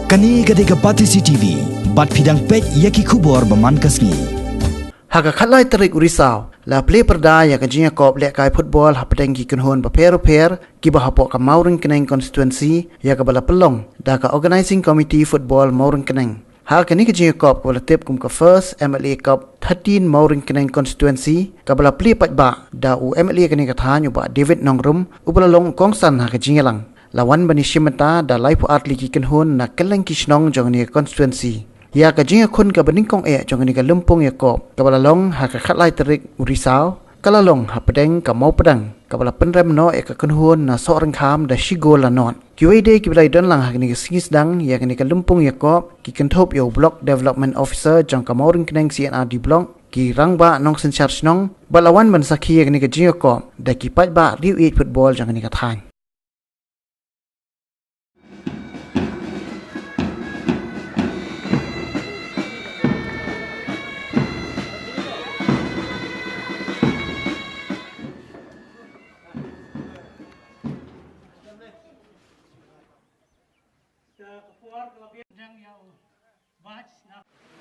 Kani gadega pati CCTV, bat pidang pet yaki kubor baman kasni. Haka khatlai tarik urisau, la Plie Pyrda ya Ïakob Lehkai football Hapdeng ki Kynhun paper ki bahapok ka Mawryngkneng Constituency ya ka bala pelong da ka organizing committee football Mawryngkneng. Hal kani Ïakob ka bala tip kum ka first MLA Cup 13 Mawryngkneng Constituency ka bala Plie Pajba da u MLA kani ka thanyu ba David Nongrum u bala long kongsan haka Ïalang. Lawan bani shimata da laipu atli ki Kynhun na keleng ki Jong jong ni constituency. Ya ka Ïakon ka baning kong jong ni ka Lympung Ïakob ka bala long haka khatlai tarik urisau kala long Hapdeng ka Mawryngkneng ka bala penrem no ka Kynhun na Mawryngkneng da shigol la not. QAD ki balai don lang haka ni ka singis dang ya ka ni ka Lympung Ïakob ki kentop yo block development officer jong ka Mawryngkneng CNRD block ki rangba nong sen charge nong balawan ban sakhi ya ka ni ka Ïakob da ki pajba riu football jong ni ka thang.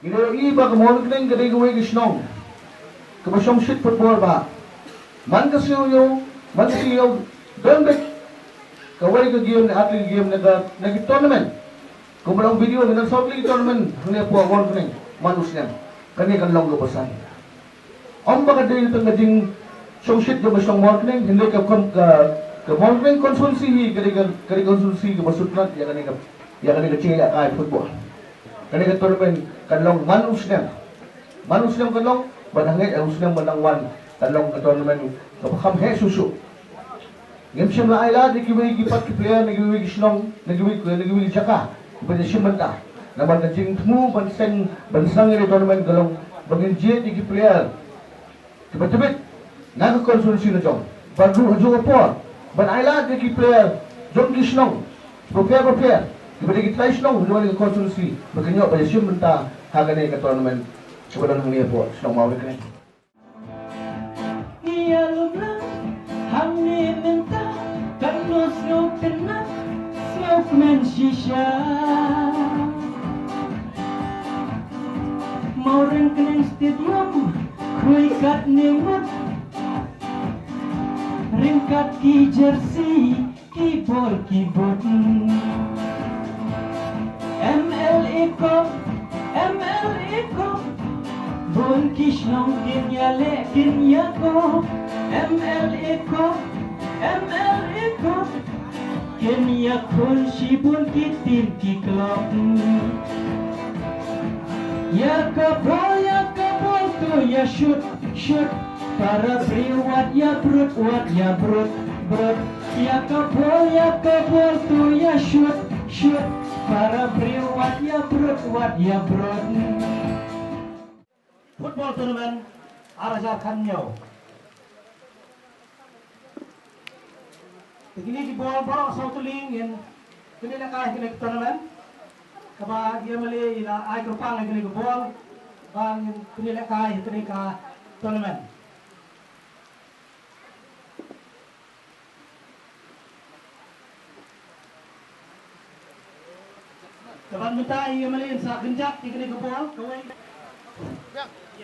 Ina iba ka Mawryngkneng ka dego wegi snong. Ka masyong shit football ba. Man ka siyo don't back. Ka wagi ka game na atli game na tournament. Kung malang video na sobli tournament huni po Mawryngkneng manus niya. Kani kan long gapasan. Om baka dito tang gajing syong shit yung masyong Mawryngkneng hindi ka Mawryngkneng consultancy ka consultancy ka masutlat ya kani ka Lehkai football. Kani ka tournament kanlong manus niya kanlong banangit ang usnang manangwan kanlong ka tournament kapakam he susu. Ngem siyam na ayla di kiwi gipat ki player nagiwi gisnong nagiwi jaka pada simanta naman ka jing tmu bansang ni tournament galong bagin je di player tiba-tiba naga konsulsi na Jong baru haju apa ban ayla di player Jong gisnong prepare Kepada kita Islam, hujungan dengan konstitusi berkenyok pada sium mentah harganya ke tournament kepada hang ni apa Islam Mawryngkneng. Ia lumlah hang ni mentah kalau snow kena smoke man shisha. Mawryngkneng stadium kui kat nimut ringkat ki jersey keyboard MLA Ïakob Bon kishnong Ïakob MLA Ïakob Ïakon shibun kitin ki klop Ïakob to ya shoot para priwat ya brut Ïakob to ya shoot para priwat ya brut Football tournament arajar kanyo. Begini di ball bro sautuling in kini Lehkai kini tournament. Kaba dia mali ila ai grupang kini ke ball bang kini Lehkai kini ka tournament. Kapan minta ia malin sa kenjak kini ke ball kawai.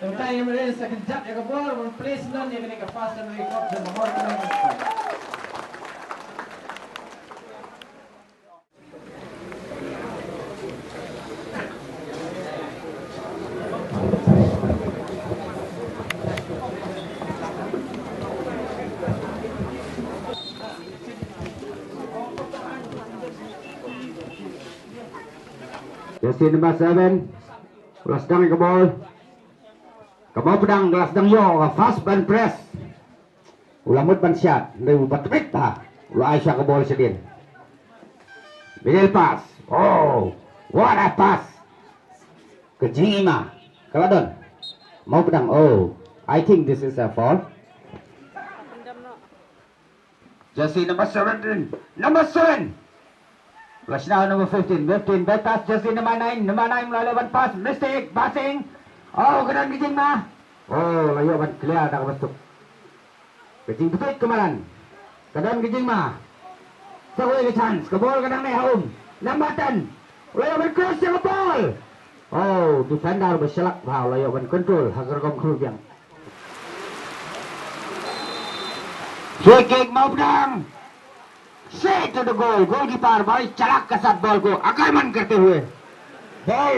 Minta ia malin sa kenjak ke ball one place non ia kini ke fast dan Ïakob dan Mawryngkneng. Jersey number 7 Gelas dang ke ball Kabau pedang gelas dang yo fast ban press ulamut ban shot leu batrik ta ulah Aisyah ke ball sedin middle pass oh what a pass ke Jingima Kaladon mau pedang oh I think this is a foul. Jersey number 7 Flash now number 15 back pass jersey number 9 melalui one pass mistake passing oh kedan kijing mah oh layu ban clear dah masuk kijing betul kemalan kedan kijing mah Sawai ke chance ke ball kadang naik haum number 10 layawan cross yang ball. Oh, defender berselak bawah layawan control agar gom kerubiang. Free kick Mawryngkneng. Straight to the goal. Goalkeeper भाई चलाक के साथ बॉल को आक्रमण करते हुए बॉल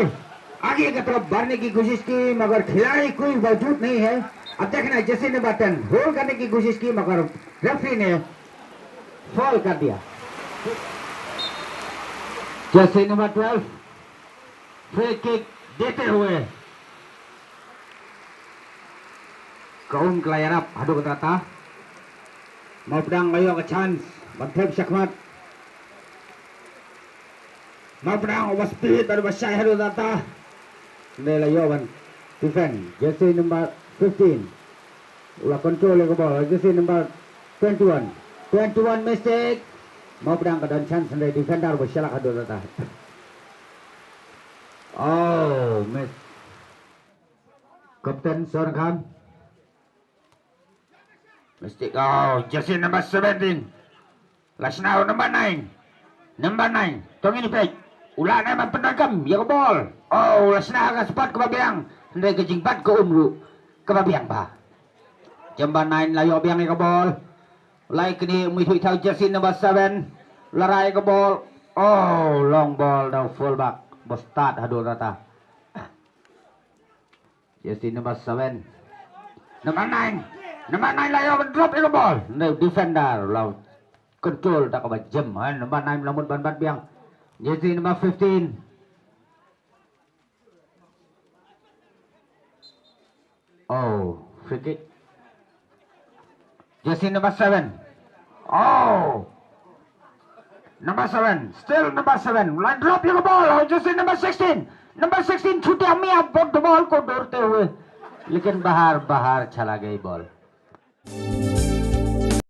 आगे की तरफ बढ़ने की कोशिश की, मगर खिलाड़ी कोई मौजूद नहीं है। अब देखना है जैसे ने बटन होल्ड करने की कोशिश की, मगर रेफरी ने फॉल कर दिया। जैसे नंबर 12 फ्री किक देते हुए kaum kelayaran adu kata Mawryngkneng layo ke chance bantep syakmat Mawryngkneng over speed adu basai adu kata ne layo ban defend jersey number 15 ulah control ke ball jersey number 21 mistake Mawryngkneng kedan chance dari defender basai adu kata oh miss Kapten Sorgham mistake. Oh, jersey number 17. Last now number 9. Tong ini pek. Ulah nama penagam ya ke ball. Oh, last now ke spot ke babiang. Hendak ke jingbat ke umru. Ke babiang ba. Jamba 9 layo biang ke ball. Lai kini umui tahu jersey number 7. Larai ke ball. Oh, long ball down full back. Bos start hadu rata. Jersey number 7. Number 9 layo drop the ball. No defender law control tak apa jam. Number 9 lamut ban biang. Jersey number 15. Oh, free kick. Jersey number 7. Oh. Number 7. Still number 7. Line drop the ball. Oh, jersey number 16. Number 16 छूटे हमें आप बहुत बॉल को दौड़ते हुए लेकिन बाहर चला गई बॉल।